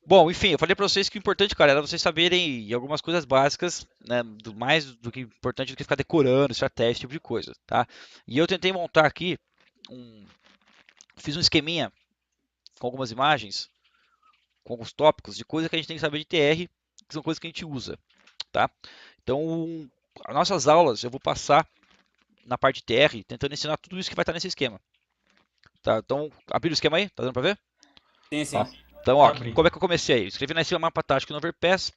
Bom, enfim, eu falei pra vocês que o importante, cara, era vocês saberem algumas coisas básicas, né, mais do que importante do que ficar decorando, estratégia, esse tipo de coisa, tá? E eu tentei montar aqui, um, fiz um esqueminha com algumas imagens, com alguns tópicos de coisas que a gente tem que saber de TR, que são coisas que a gente usa, tá? Então, as nossas aulas eu vou passar na parte de TR, tentando ensinar tudo isso que vai estar nesse esquema, tá? Então, abrir o esquema aí, tá dando pra ver? Sim, sim. Tá. Então, ó, Já abri. como é que eu comecei? Eu escrevi lá em cima mapa tático no Overpass.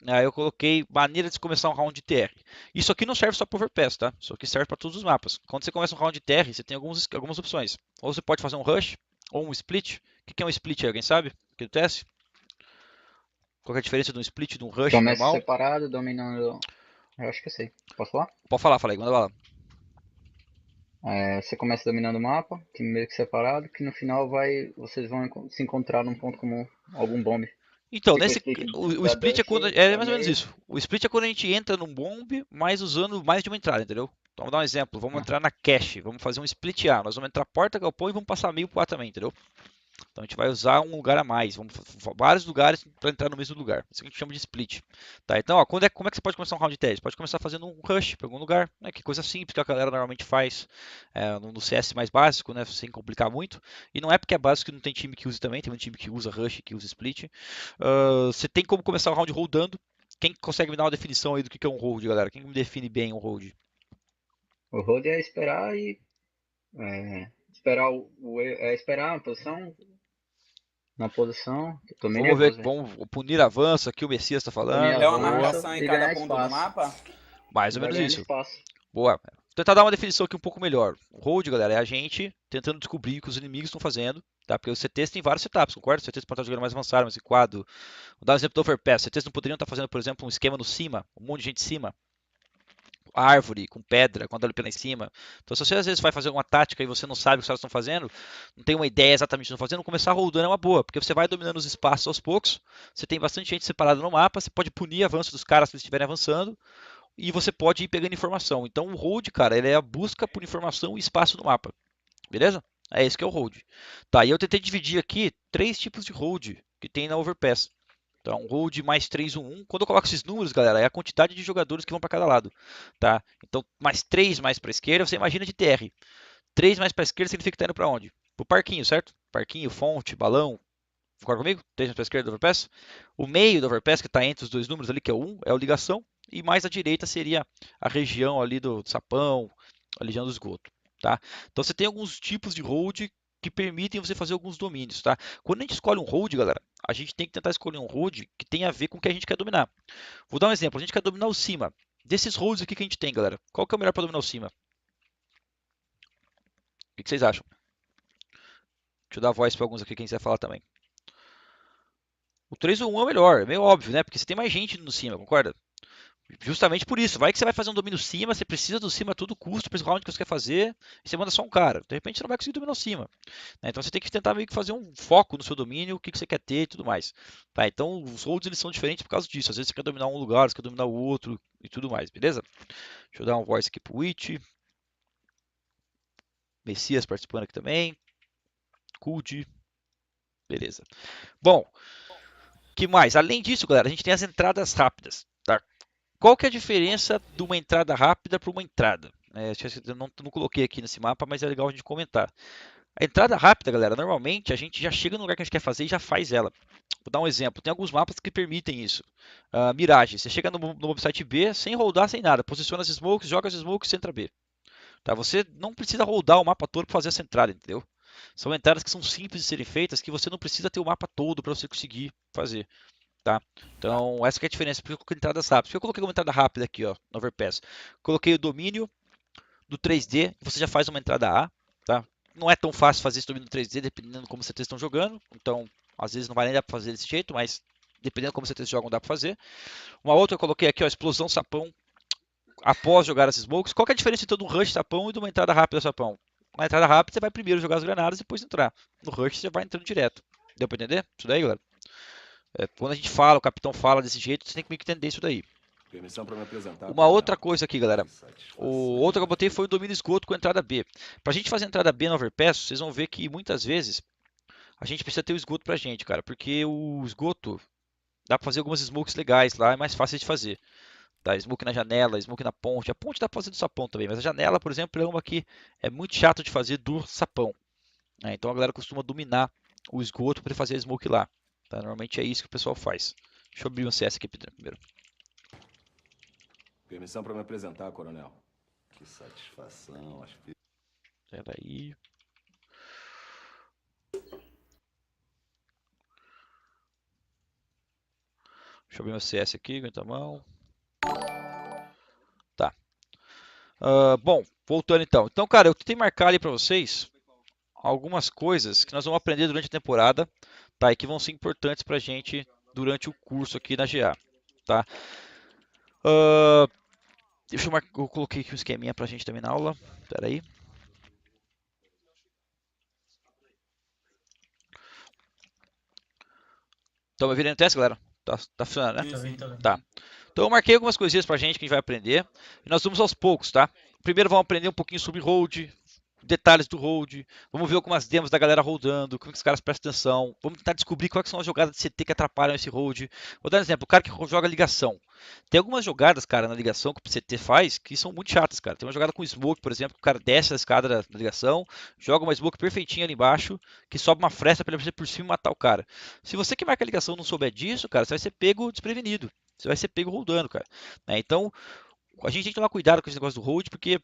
Aí eu coloquei maneira de se começar um round de TR. Isso aqui não serve só para Overpass, tá? Isso aqui serve para todos os mapas. Quando você começa um round de TR, você tem algumas opções. Ou você pode fazer um rush, ou um split. O que é um split aí? Alguém sabe? Aqui do TS? Qual é a diferença de um split e de um rush Começa normal? separado, dominando. Eu acho que eu sei. Posso falar? Pode falar, fala aí, manda bala. É, você começa dominando o mapa, que meio que separado, que no final vocês vão se encontrar num ponto comum, algum bombe. Então, Tipo o split o da split é Dust, quando. É da mais ou menos Mei. isso. O split é quando a gente entra num bomb, mas usando mais de uma entrada, entendeu? Então, vamos dar um exemplo. Vamos Ah, entrar na cache. Vamos fazer um split A. Nós vamos entrar porta, galpão e vamos passar meio pro A também, entendeu? Então a gente vai usar um lugar a mais, vamos vários lugares para entrar no mesmo lugar. Isso que a gente chama de split. Tá, então, ó, como é que você pode começar um round de teste? Pode começar fazendo um rush para algum lugar, né? Que coisa simples que a galera normalmente faz no CS mais básico, né? Sem complicar muito. E não é porque é básico que não tem time que use também, tem um time que usa rush, que usa split. Você tem como começar o round rodando. Quem consegue me dar uma definição aí do que é um hold, galera? Quem me define bem um hold? o hold é esperar e. Esperar esperar a posição. Na posição. Eu tô meio Vamos ver, nervoso, velho. vamos punir avanço aqui, o Messias está Punir falando. É uma Boa, avança marcação em e cada ganhar ponto do espaço. mapa? mais E ou vai menos ganhando isso. espaço. Boa. Vou tentar dar uma definição aqui um pouco melhor. O hold, galera, é a gente tentando descobrir o que os inimigos estão fazendo, tá? Porque os CTs tem vários setups, concorda? Os CTs podem estar jogando mais avançado, mais recuado. Vou dar um exemplo do Overpass. Os CTs não poderiam estar fazendo, por exemplo, um esquema no cima, um monte de gente em cima, árvore, com pedra, com a WP lá em cima. Então, se você às vezes vai fazer uma tática e você não sabe o que os caras estão fazendo, não tem uma ideia exatamente do que estão fazendo, começar holdando é uma boa, porque você vai dominando os espaços aos poucos, você tem bastante gente separada no mapa, você pode punir avanço dos caras se eles estiverem avançando, e você pode ir pegando informação. Então o hold, cara, ele é a busca por informação e espaço no mapa. Beleza? É isso que é o hold. Tá, e eu tentei dividir aqui três tipos de hold que tem na Overpass. Então, hold mais 311. Quando eu coloco esses números, galera, é a quantidade de jogadores que vão para cada lado. Tá? Então, mais 3 mais para a esquerda, você imagina de TR. 3 mais para a esquerda significa que está indo para onde? Para o parquinho, certo? Parquinho, fonte, balão. Concorda comigo? 3 mais para a esquerda do Overpass. O meio do Overpass, que está entre os dois números ali, que é o 1, é o ligação. E mais à direita seria a região ali do sapão, a região do esgoto. Tá? Então você tem alguns tipos de hold que permitem você fazer alguns domínios. Tá? Quando a gente escolhe um hold, galera, a gente tem que tentar escolher um hold que tenha a ver com o que a gente quer dominar. Vou dar um exemplo. A gente quer dominar o cima. Desses holds aqui que a gente tem, galera, qual que é o melhor para dominar o cima? O que vocês acham? Deixa eu dar voz para alguns aqui, quem quiser falar também. O 3 ou 1 é o melhor, é meio óbvio, né? Porque você tem mais gente no cima, concorda? Justamente por isso. Vai que você vai fazer um domínio cima, você precisa do cima a todo custo para esse round que você quer fazer, e você manda só um cara. De repente você não vai conseguir dominar o cima. Né? Então você tem que tentar meio que fazer um foco no seu domínio, o que você quer ter e tudo mais. Tá? Então os holds eles são diferentes por causa disso. Às vezes você quer dominar um lugar, você quer dominar o outro e tudo mais, beleza? Deixa eu dar um voice aqui pro Witch. Messias participando aqui também. Kud. Beleza. Bom, que mais? Além disso, galera, a gente tem as entradas rápidas. Tá? Qual que é a diferença de uma entrada rápida para uma entrada? Eu não coloquei aqui nesse mapa, mas é legal a gente comentar. A entrada rápida, galera, normalmente a gente já chega no lugar que a gente quer fazer e já faz ela. Vou dar um exemplo. Tem alguns mapas que permitem isso. Mirage, você chega no website B sem rodar, sem nada. Posiciona as smokes, joga as smokes e entra B. Tá? Você não precisa rodar o mapa todo para fazer essa entrada, entendeu? São entradas que são simples de serem feitas, que você não precisa ter o mapa todo para você conseguir fazer. Tá? Então, essa que é a diferença. Por que eu coloquei entradas rápidas? Por que eu coloquei uma entrada rápida aqui, ó, no Overpass? Coloquei o domínio do 3D e você já faz uma entrada A. Tá? Não é tão fácil fazer esse domínio do 3D, dependendo de como vocês estão jogando. Então, às vezes não vai nem dar para fazer desse jeito, mas dependendo de como vocês jogam, dá para fazer. Uma outra eu coloquei aqui, ó, explosão sapão após jogar as smokes. Qual que é a diferença então do rush sapão e de uma entrada rápida sapão? Na entrada rápida você vai primeiro jogar as granadas e depois entrar. No rush você vai entrando direto. Deu para entender? Isso daí, galera? Quando a gente fala, o capitão fala desse jeito, você tem que meio que entender isso daí. Permissão para me apresentar, Uma outra coronel. coisa aqui, galera. Que O satisfação outro que eu botei ouvir. foi o domínio esgoto com entrada B. Para a gente fazer a entrada B no Overpass, vocês vão ver que muitas vezes a gente precisa ter o esgoto pra gente, cara, porque o esgoto dá pra fazer algumas smokes legais lá, é mais fácil de fazer. Tá? Smoke na janela, smoke na ponte. A ponte dá pra fazer do sapão também, mas a janela, por exemplo, é uma que é muito chato de fazer do sapão. Né? Então a galera costuma dominar o esgoto para fazer a smoke lá. Tá? Normalmente é isso que o pessoal faz. Deixa eu abrir um CS aqui primeiro. Permissão para me apresentar, coronel. Que satisfação, acho que... Espera aí. Deixa eu abrir meu CS aqui, aguenta a mão. Tá. Bom, voltando então. Então, cara, eu tentei marcar ali para vocês algumas coisas que nós vamos aprender durante a temporada, tá? E que vão ser importantes pra gente durante o curso aqui na GA, tá? Deixa eu marcar, eu coloquei aqui um esqueminha pra gente também na aula. Espera aí. Estão me ouvindo no teste, galera? Tá funcionando, né? Tô vendo. Tá. Então eu marquei algumas coisinhas pra gente que a gente vai aprender. E nós vamos aos poucos, tá? Primeiro vamos aprender um pouquinho sobre hold, detalhes do hold. Vamos ver algumas demos da galera holdando, como que os caras prestam atenção. Vamos tentar descobrir quais são as jogadas de CT que atrapalham esse hold. Vou dar um exemplo, o cara que joga ligação. Tem algumas jogadas, cara, na ligação que o CT faz que são muito chatas, cara. Tem uma jogada com smoke, por exemplo, que o cara desce a escada da ligação, joga uma smoke perfeitinha ali embaixo, que sobe uma fresta pra ele aparecer por cima e matar o cara. Se você que marca a ligação não souber disso, cara, você vai ser pego desprevenido. Você vai ser pego holdando, cara. Né? Então, a gente tem que tomar cuidado com esse negócio do hold, porque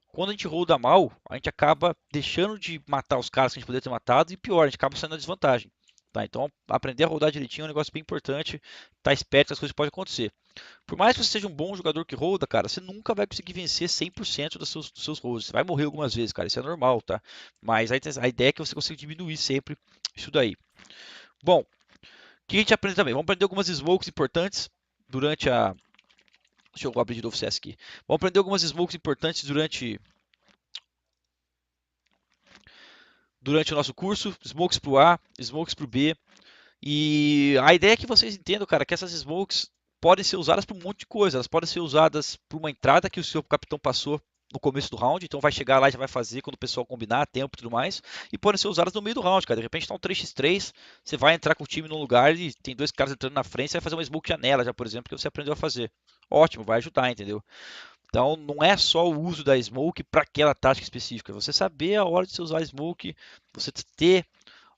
quando a gente holda mal, a gente acaba deixando de matar os caras que a gente poderia ter matado, e pior, a gente acaba saindo na desvantagem. Tá? Então, aprender a rodar direitinho é um negócio bem importante, tá esperto que as coisas podem acontecer. Por mais que você seja um bom jogador que holda, cara, você nunca vai conseguir vencer 100% dos seus holds. Você vai morrer algumas vezes, cara, isso é normal, tá? Mas a ideia é que você consiga diminuir sempre isso daí. Bom, o que a gente aprende também? Vamos aprender algumas smokes importantes durante a... Deixa eu abrir de novo o CS aqui. Vamos aprender algumas smokes importantes durante o nosso curso, smokes para o A, smokes para o B. E a ideia é que vocês entendam, cara, que essas smokes podem ser usadas para um monte de coisa. Elas podem ser usadas para uma entrada que o seu capitão passou no começo do round, então vai chegar lá e já vai fazer quando o pessoal combinar, tempo e tudo mais. E podem ser usadas no meio do round, cara. De repente tá um 3x3, você vai entrar com o time num lugar e tem dois caras entrando na frente, você vai fazer uma smoke janela já, por exemplo, que você aprendeu a fazer. Ótimo, vai ajudar, entendeu? Então não é só o uso da smoke para aquela tática específica, é você saber a hora de você usar a smoke, você ter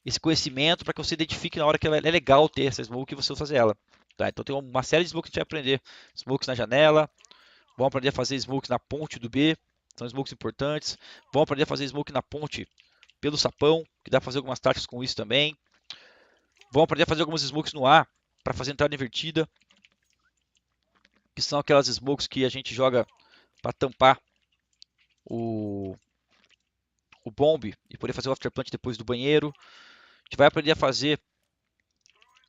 esse conhecimento para que você identifique na hora que é legal ter essa smoke e você fazer ela. Tá? Então tem uma série de smokes que a gente vai aprender. Smokes na janela, vamos aprender a fazer smokes na ponte do B, são smokes importantes. Vamos aprender a fazer smoke na ponte pelo sapão, que dá para fazer algumas táticas com isso também. Vamos aprender a fazer algumas smokes no A, para fazer entrada invertida, que são aquelas smokes que a gente joga para tampar o bomb e poder fazer o afterplant depois do banheiro. A gente vai aprender a fazer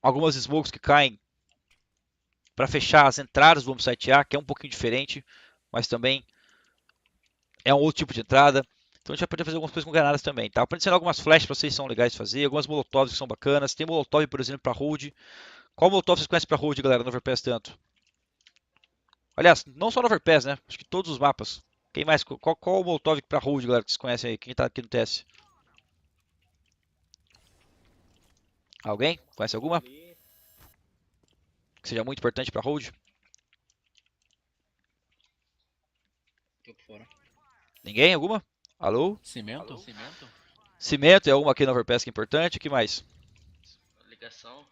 algumas smokes que caem para fechar as entradas do bombsite A, que é um pouquinho diferente, mas também é um outro tipo de entrada. Então a gente vai aprender a fazer algumas coisas com granadas também, tá? Aprendendo algumas flashes para vocês que são legais de fazer, algumas molotovs que são bacanas. Tem molotov, por exemplo, para hold. Qual molotov vocês conhecem para hold, galera, no Overpass tanto? Aliás, não só no Overpass, né? Acho que todos os mapas. Quem mais? Qual o molotov para hold, galera, que vocês conhecem aí? Quem tá aqui no TS? Alguém? Conhece alguma? Que seja muito importante para hold? Tô por fora. Ninguém? Alguma? Alô? Cimento? Cimento é uma aqui no Overpass que é importante. O que mais? Ligação.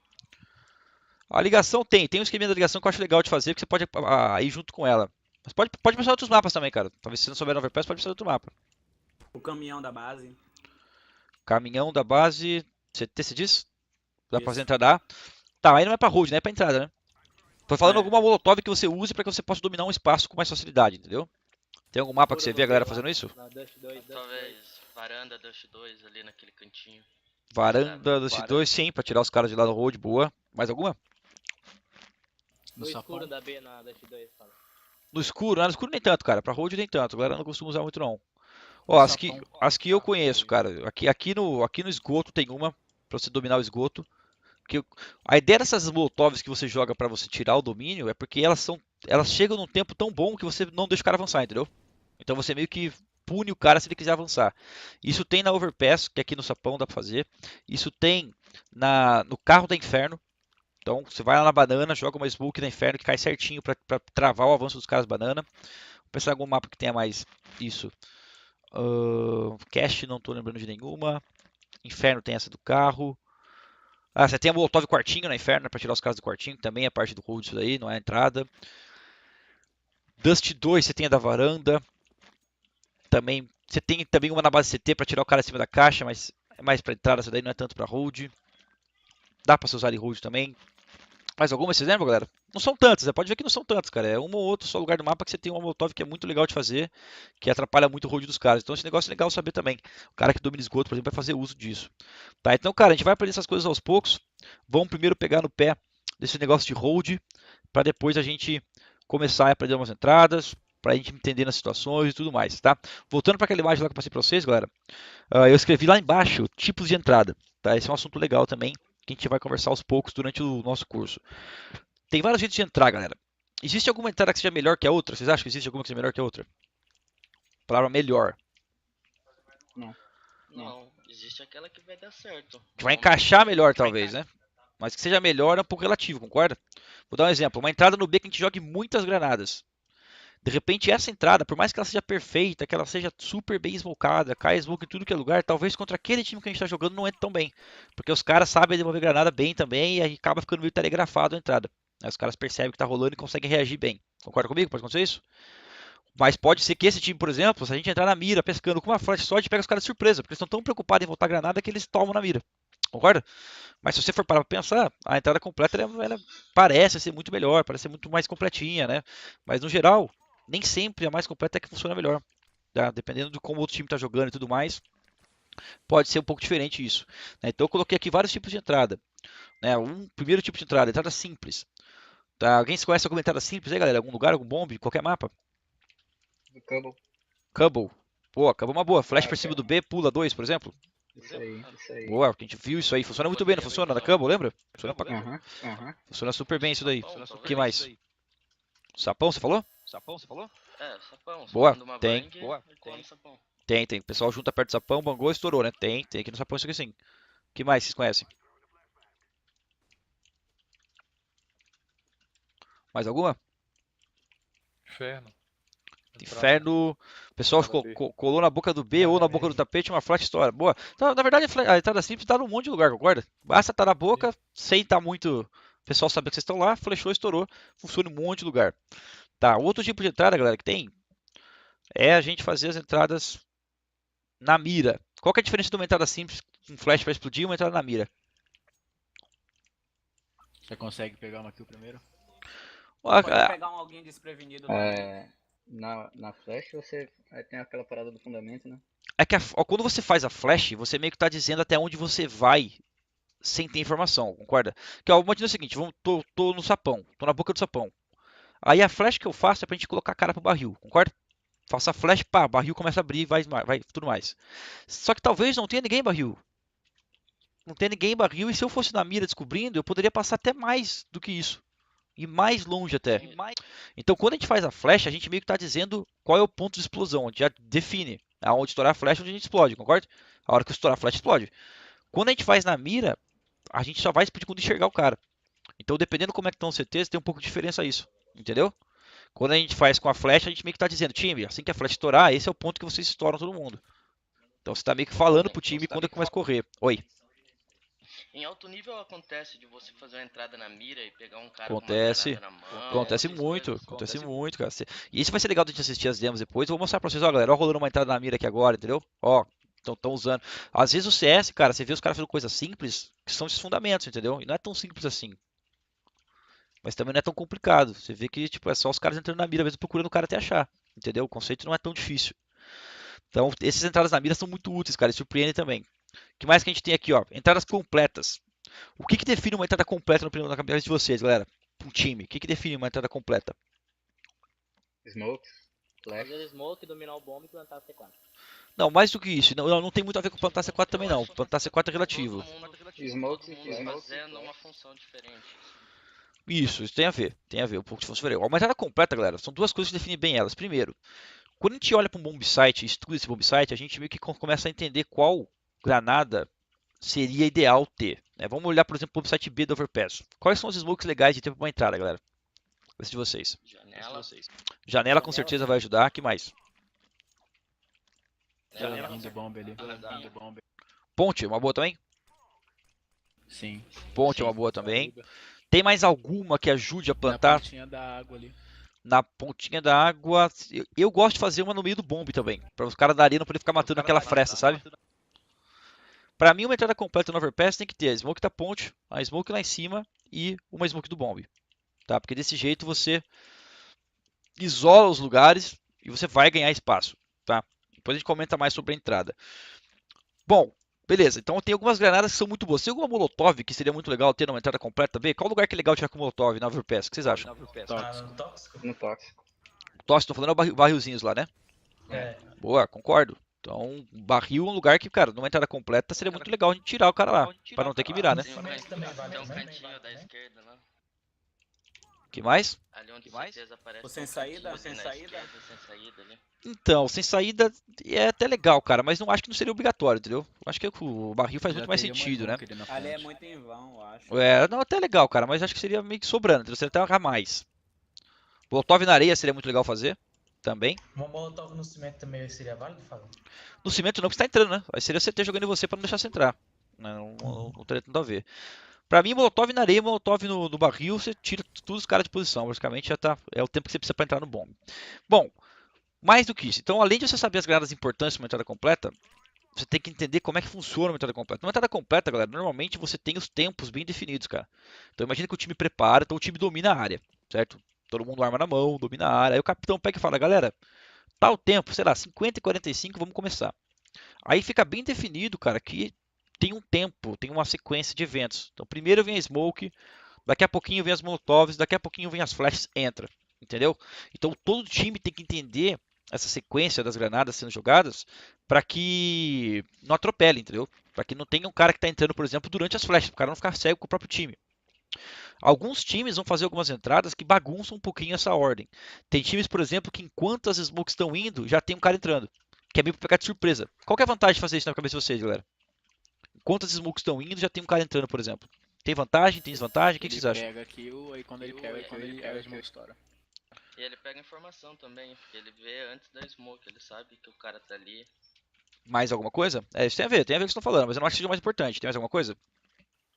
A ligação tem um esquema da ligação que eu acho legal de fazer, porque você pode ir junto com ela. Mas pode pensar em outros mapas também, cara. Talvez se você não souber no Overpass, pode pensar em outro mapa. O caminhão da base. Caminhão da base. CT, você diz? Dá pra Isso. fazer entrada A? Tá, aí não é pra hold, né? É pra entrada, né? Tô falando É. alguma molotov que você use pra que você possa dominar um espaço com mais facilidade, entendeu? Tem algum mapa que você vê a galera fazendo isso? Talvez varanda Dust 2 ali naquele cantinho. Varanda do C2, sim, pra tirar os caras de lá no hold, boa. Mais alguma? No escuro da B na Dash 2, fala. No escuro? No escuro nem tanto, cara. Pra hold nem tanto. A galera não costuma usar muito, não. Ó, as que eu conheço, cara. Aqui no esgoto tem uma, pra você dominar o esgoto. A ideia dessas molotovs que você joga pra você tirar o domínio é porque elas chegam num tempo tão bom que você não deixa o cara avançar, entendeu? Então você meio que pune o cara se ele quiser avançar. Isso tem na Overpass, que aqui no Sapão dá pra fazer. Isso tem no carro da Inferno. Então você vai lá na banana, joga uma smoke na Inferno que cai certinho pra travar o avanço dos caras banana. Vou pensar em algum mapa que tenha mais isso. Cache, não tô lembrando de nenhuma. Inferno tem essa do carro. Você tem a Molotov quartinho na Inferno, né, pra tirar os caras do quartinho, que também é parte do hold isso daí, não é a entrada. Dust 2 você tem a da varanda. Também, você tem também uma na base CT pra tirar o cara acima da caixa, mas é mais pra entrada, essa daí não é tanto pra hold. Dá pra se usar em hold também. Mais alguma vocês lembram, galera? Não são tantas, você pode ver que não são tantas, cara. É um ou outro só lugar do mapa que você tem uma Molotov que é muito legal de fazer, que atrapalha muito o hold dos caras. Então esse negócio é legal saber também. O cara que domina esgoto, por exemplo, vai fazer uso disso. Tá, então, cara, a gente vai aprender essas coisas aos poucos. Vamos primeiro pegar no pé desse negócio de hold, para depois a gente começar a aprender umas entradas, para a gente entender nas situações e tudo mais, tá? Voltando para aquela imagem lá que eu passei para vocês, galera, eu escrevi lá embaixo tipos de entrada, tá? Esse é um assunto legal também, que a gente vai conversar aos poucos durante o nosso curso. Tem vários jeitos de entrar, galera. Existe alguma entrada que seja melhor que a outra? Vocês acham que existe alguma que seja melhor que a outra? Palavra melhor. Não, existe aquela que vai dar certo. Que vai encaixar melhor, talvez, né? Mas que seja melhor é um pouco relativo, concorda? Vou dar um exemplo. Uma entrada no B que a gente jogue muitas granadas. De repente, essa entrada, por mais que ela seja perfeita, que ela seja super bem smocada, cai smoke em tudo que é lugar, talvez contra aquele time que a gente está jogando não entre tão bem. Porque os caras sabem devolver granada bem também e aí acaba ficando meio telegrafado a entrada. Aí os caras percebem que tá rolando e conseguem reagir bem. Concorda comigo? Pode acontecer isso? Mas pode ser que esse time, por exemplo, se a gente entrar na mira pescando com uma flash só, a gente pega os caras de surpresa, porque eles estão tão preocupados em voltar granada que eles tomam na mira. Concorda? Mas se você for parar pra pensar, a entrada completa ela parece ser muito melhor, parece ser muito mais completinha, né? Mas no geral, nem sempre a mais completa é que funciona melhor. Tá? Dependendo de como o outro time está jogando e tudo mais, pode ser um pouco diferente isso. Né? Então eu coloquei aqui vários tipos de entrada. Né? Um primeiro tipo de entrada simples. Tá? Alguém se conhece alguma entrada simples aí, galera? Algum lugar, algum bomb, qualquer mapa? Cubble. Cubble. Pô, Cubble é uma boa. Flash por cima do B, pula 2, por exemplo. Isso aí. Boa, a gente viu isso aí. Funciona muito bem, não funciona? Na Cubble, lembra? Funciona pra caramba. Funciona super bem isso daí. O que mais? Sapão, você falou? Sapão. Boa, Manda uma tem. bang Boa, e cola no sapão. Tem. O pessoal junta perto do sapão, bangou, estourou, né? Tem aqui no sapão isso aqui sim. O que mais vocês conhecem? Mais alguma? Inferno. O pessoal colou na boca do B ou na boca do tapete uma flash estoura. Boa. Então, na verdade, a entrada simples tá num monte de lugar, concorda? Basta estar na boca, sem estar muito. O pessoal sabe que vocês estão lá, flechou, estourou. Funciona em um monte de lugar. Tá, outro tipo de entrada, galera, que tem é a gente fazer as entradas na mira. Qual que é a diferença de uma entrada simples, um flash para explodir e uma entrada na mira? Você consegue pegar uma kill primeiro? Pode pegar alguém desprevenido também. Na flash você tem aquela parada do fundamento, né? É que quando você faz a flash, você meio que está dizendo até onde você vai sem ter informação, concorda? Que imagina o seguinte, tô no sapão, tô na boca do sapão. Aí a flash que eu faço é pra gente colocar a cara pro barril, concorda? Faço a flash, pá, barril começa a abrir, vai tudo mais. Só que talvez não tenha ninguém barril. Não tenha ninguém barril e se eu fosse na mira descobrindo, eu poderia passar até mais do que isso. E mais longe até. Então quando a gente faz a flash, a gente meio que está dizendo qual é o ponto de explosão. A gente já define aonde estourar a flash, onde a gente explode, concorda? A hora que eu estourar a flash, explode. Quando a gente faz na mira, a gente só vai explodir quando enxergar o cara. Então dependendo como é que estão os CTs, tem um pouco de diferença isso. Entendeu? Quando a gente faz com a flash, a gente meio que está dizendo, time, assim que a flash estourar, esse é o ponto que vocês estouram todo mundo. Então você está meio que falando pro time quando começa a correr. Oi. Em alto nível acontece de você fazer uma entrada na mira e pegar um cara Acontece. com uma granada na mão. Acontece muito, cara. E isso vai ser legal de a gente assistir as demos depois. Eu vou mostrar pra vocês, ó, galera, ó, rolando uma entrada na mira aqui agora, entendeu? Ó, estão usando. Às vezes o CS, cara, você vê os caras fazendo coisas simples, que são esses fundamentos, entendeu? E não é tão simples assim. Mas também não é tão complicado. Você vê que, tipo, é só os caras entrando na mira, às vezes procurando o cara até achar, entendeu? O conceito não é tão difícil. Então, essas entradas na mira são muito úteis, cara, e surpreendem também. O que mais que a gente tem aqui, ó? Entradas completas. O que define uma entrada completa na cabeça de vocês, galera? Um time. O que define uma entrada completa? Smoke, flash. Fazer smoke, dominar o bomb e plantar C4. Não, mais do que isso. Não tem muito a ver com plantar C4 também, não. Plantar C4 é relativo. Smoke, fazendo uma função diferente. Isso tem a ver. Tem a ver, um pouco de função diferente. Uma entrada completa, galera, são duas coisas que definem bem elas. Primeiro, Quando a gente olha para um bomb site, estuda esse bomb site, a gente meio que começa a entender qual granada seria ideal ter. Né? Vamos olhar, por exemplo, para o bomb site B do Overpass. Quais são os smokes legais de ter para uma entrada, galera? Esse de vocês. Janela. Janela com certeza vai ajudar. Que mais? Janela do bomb ali. Do bomb. Ponte, uma boa também? Sim. Ponte é uma boa também. Tem mais alguma que ajude a Na plantar? pontinha da água ali. Na pontinha da água. Eu gosto de fazer uma no meio do bombe também. Para os caras da areia não poderem ficar matando aquela fresta, sabe? Para mim, uma entrada completa no Overpass tem que ter a smoke da ponte, a smoke lá em cima e uma smoke do bombe. Tá? Porque desse jeito você isola os lugares e você vai ganhar espaço. Tá? Depois a gente comenta mais sobre a entrada. Bom, beleza. Então tem algumas granadas que são muito boas. Tem alguma Molotov que seria muito legal ter numa entrada completa B? Qual lugar que é legal tirar com Molotov na Overpass? O que vocês acham? Tóxico. No tóxico. Tóxico, tô falando barrilzinhos lá, né? Boa, concordo. Então, barril é um lugar que, cara, numa entrada completa seria muito legal a gente tirar o cara lá, para não ter que virar, né? Tem um cantinho da esquerda lá. Que mais? Ali onde certeza aparece. O sem um saída? cantinho Sem na saída? esquerda, sem saída ali. Então, sem saída é até legal, cara, mas não acho que não seria obrigatório, entendeu? Acho que o barril faz Já muito mais teria uma sentido, né? smoke ali na Ali é ponte. muito em vão, eu acho. É, não, até legal, cara, mas acho que seria meio que sobrando, entendeu? Seria até a mais. Molotov na areia seria muito legal fazer, também. Uma molotov no cimento também seria válido, Fábio? No cimento não, porque você tá entrando, né? Aí seria o CT jogando em você para não deixar você entrar. Não teria tanto a ver. Pra mim, Molotov na areia, Molotov no barril, você tira todos os caras de posição. Basicamente já tá. É o tempo que você precisa para entrar no bombe. Bom, mais do que isso. Então, além de você saber as granadas importantes para uma entrada completa, você tem que entender como é que funciona uma entrada completa. Numa entrada completa, galera, normalmente você tem os tempos bem definidos, cara. Então imagina que o time prepara, então o time domina a área, certo? Todo mundo arma na mão, domina a área. Aí o capitão pega e fala, galera, tal tempo, sei lá, 50 e 45, vamos começar. Aí fica bem definido, cara, que tem um tempo, tem uma sequência de eventos. Então primeiro vem a smoke, daqui a pouquinho vem as molotovs, daqui a pouquinho vem as flashes, entra. Entendeu? Então todo time tem que entender essa sequência das granadas sendo jogadas para que não atropele, entendeu? Para que não tenha um cara que está entrando, por exemplo, durante as flashes, para o cara não ficar cego com o próprio time. Alguns times vão fazer algumas entradas que bagunçam um pouquinho essa ordem. Tem times, por exemplo, que enquanto as smokes estão indo, já tem um cara entrando, que é meio para pegar de surpresa. Qual que é a vantagem de fazer isso na cabeça de vocês, galera? Enquanto as smokes estão indo, já tem um cara entrando, por exemplo. Tem vantagem, tem desvantagem? O que vocês acham? Ele pega kill, aí quando ele pega kill, a smoke estoura. E ele pega informação também, porque ele vê antes da smoke, ele sabe que o cara tá ali. Mais alguma coisa? É, isso tem a ver com o que vocês estão falando, mas eu não acho que seja o mais importante. Tem mais alguma coisa?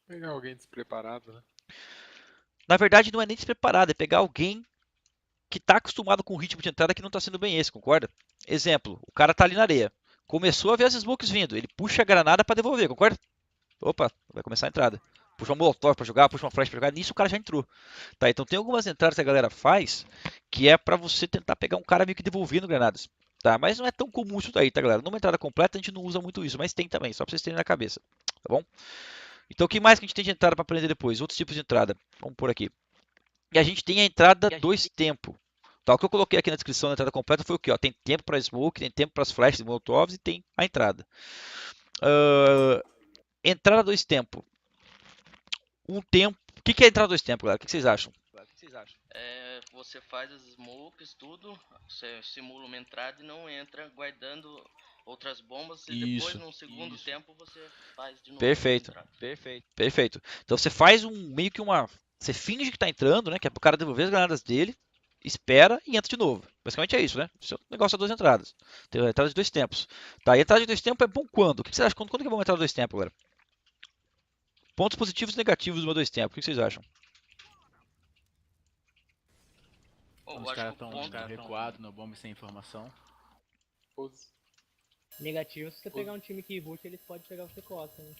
Pegar alguém despreparado, né? Na verdade, não é nem despreparado, é pegar alguém que está acostumado com o ritmo de entrada que não está sendo bem esse, concorda? Exemplo, o cara tá ali na areia. Começou a ver as smokes vindo, ele puxa a granada para devolver, concorda? Opa, vai começar a entrada. Puxa um molotov para jogar, puxa uma flash para jogar, nisso o cara já entrou. Tá, então tem algumas entradas que a galera faz que é para você tentar pegar um cara meio que devolvendo granadas. Tá, mas não é tão comum isso daí, tá, galera? Numa entrada completa a gente não usa muito isso, mas tem também, só para vocês terem na cabeça, tá bom? Então o que mais que a gente tem de entrada para aprender depois? Outros tipos de entrada. Vamos por aqui. E a gente tem a entrada 2 tempo. Tá, o que eu coloquei aqui na descrição da entrada completa foi o que? Tem tempo para smoke, tem tempo para as flashes e molotovs e tem a entrada. Entrada 2 tempo. Um tempo. O que é entrada 2 tempo, galera? O que vocês acham? Você faz as smokes, tudo, você simula uma entrada e não entra guardando outras bombas e depois num segundo tempo você faz de novo. Perfeito. Então você faz meio que uma. Você finge que está entrando, né? Que é para o cara devolver as granadas dele, espera e entra de novo. Basicamente é isso, né? Isso é um negócio de 2 entradas. Tem a entrada de 2 tempos. Tá, e a entrada de 2 tempos é bom quando? O que vocês acham? Quando que é bom a entrada de 2 tempos, galera? Pontos positivos e negativos do meu 2 tempos. O que vocês acham? Os caras estão recuados no bombe sem informação. Negativo, se você pegar um time que root, eles podem pegar você costa, né?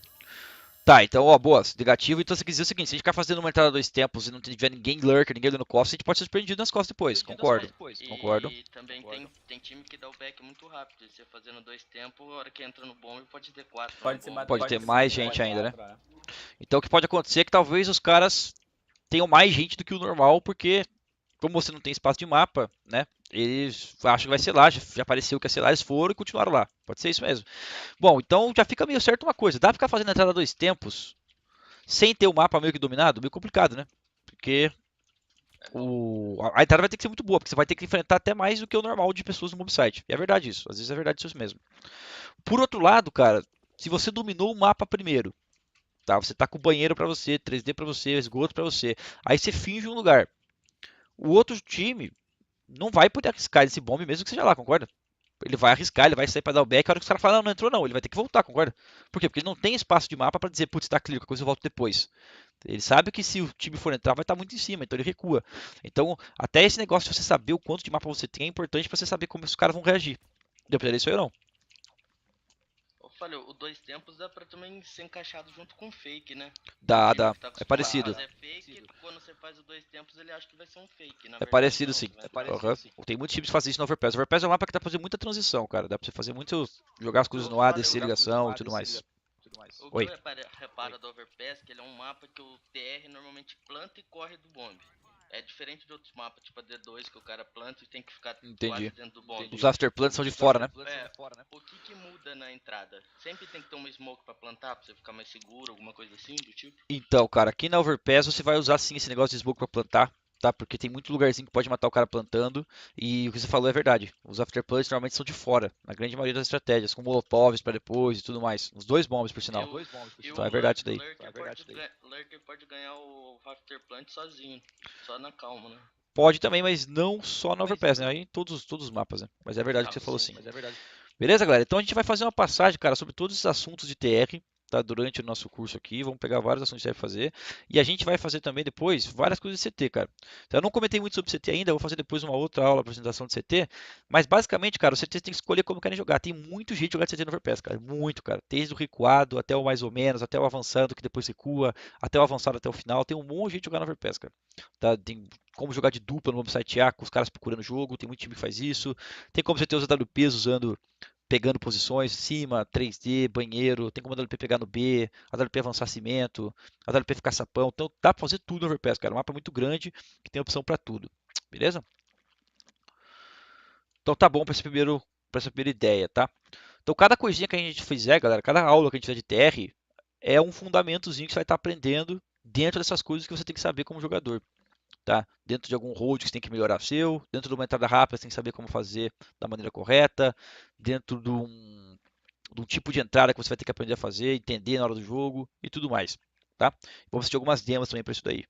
Tá, então, ó, boa, negativo. Então você quer dizer o seguinte, se a gente ficar fazendo uma entrada 2 tempos e não tiver ninguém lurker, ninguém dando costas, a gente pode ser surpreendido nas costas depois, concordo. Concordo. E também tem time que dá o back muito rápido, você fazendo 2 tempos, a hora que entra no bomb pode ter 4. Pode ter mais gente ainda, né? Então o que pode acontecer é que talvez os caras tenham mais gente do que o normal, porque como você não tem espaço de mapa, né? Eles acham que vai ser lá, já apareceu que ia ser lá, eles foram e continuaram lá. Pode ser isso mesmo. Bom, então já fica meio certo uma coisa. Dá pra ficar fazendo a entrada 2 tempos sem ter o mapa meio que dominado? Meio complicado, né? Porque A entrada vai ter que ser muito boa, porque você vai ter que enfrentar até mais do que o normal de pessoas no mob site. E é verdade isso, às vezes é verdade isso mesmo. Por outro lado, cara, se você dominou o mapa primeiro, tá? Você tá com o banheiro pra você, 3D pra você, esgoto pra você, aí você finge um lugar. O outro time não vai poder arriscar esse bombe mesmo que seja lá, concorda? Ele vai arriscar, ele vai sair pra dar o back, a hora que os caras falam, não, não entrou não, ele vai ter que voltar, concorda? Por quê? Porque ele não tem espaço de mapa pra dizer, putz, tá clear, qualquer coisa eu volto depois. Ele sabe que se o time for entrar, vai estar muito em cima, então ele recua. Então, até esse negócio de você saber o quanto de mapa você tem é importante pra você saber como os caras vão reagir. Deu pra entender isso aí ou não? Eu falei, o dois tempos dá pra também ser encaixado junto com fake, né? Dá. Tá É parecido. fazer fake, quando você faz o dois tempos, ele acha que vai ser um fake. Na É verdade, parecido não, sim. vai ser Uhum. Tem muitos times que fazem isso no Overpass. O Overpass é um mapa que dá pra fazer muita transição, cara. Dá pra você fazer muito. Jogar as coisas no ar, descer ligação e tudo mais. O que Oi. eu reparo do Overpass, que ele é um mapa que o TR normalmente planta e corre do bombe. É diferente de outros mapas, tipo a D2, que o cara planta e tem que ficar quase dentro do bombe. Os afterplants são de fora, né? O que muda na entrada? Sempre tem que ter uma smoke pra plantar, pra você ficar mais seguro, alguma coisa assim do tipo? Então, cara, aqui na Overpass você vai usar sim esse negócio de smoke pra plantar, tá? Porque tem muito lugarzinho que pode matar o cara plantando. E o que você falou é verdade. Os afterplants normalmente são de fora, na grande maioria das estratégias, com molotovs pra depois e tudo mais. Os dois bombs, por sinal. Então é verdade isso daí. Lurker pode ganhar o afterplant sozinho, só na calma, né? Pode também, mas não só no Overpass, né? Aí em todos os mapas, né? Mas é verdade o que você falou sim. Beleza, galera? Então a gente vai fazer uma passagem, cara, sobre todos esses assuntos de TR, tá? Durante o nosso curso aqui. Vamos pegar vários assuntos que a gente vai fazer. E a gente vai fazer também depois várias coisas de CT, cara. Então, eu não comentei muito sobre CT ainda, eu vou fazer depois uma outra aula, apresentação de CT. Mas basicamente, cara, o CT tem que escolher como querem jogar. Tem muito jeito de jogar de CT no Overpass, cara. Muito, cara. Desde o recuado até o mais ou menos, até o avançando, que depois recua, até o avançado até o final. Tem um monte de jeito de jogar no Overpass, cara. Tá? Tem como jogar de dupla no website A com os caras procurando o jogo. Tem muito time que faz isso. Tem como você ter os AWPs usando pegando posições, cima, 3D, banheiro, tem como a WP pegar no B, a WP avançar cimento, a WP ficar sapão, então dá pra fazer tudo no Overpass, cara, um mapa muito grande que tem opção pra tudo, beleza? Então tá bom pra essa primeira ideia, tá? Então cada coisinha que a gente fizer, galera, cada aula que a gente fizer de TR é um fundamentozinho que você vai estar aprendendo dentro dessas coisas que você tem que saber como jogador. Tá? Dentro de algum hold que você tem que melhorar seu, dentro de uma entrada rápida você tem que saber como fazer da maneira correta, dentro de um tipo de entrada que você vai ter que aprender a fazer, entender na hora do jogo e tudo mais. Tá? Vamos assistir algumas demos também para isso daí.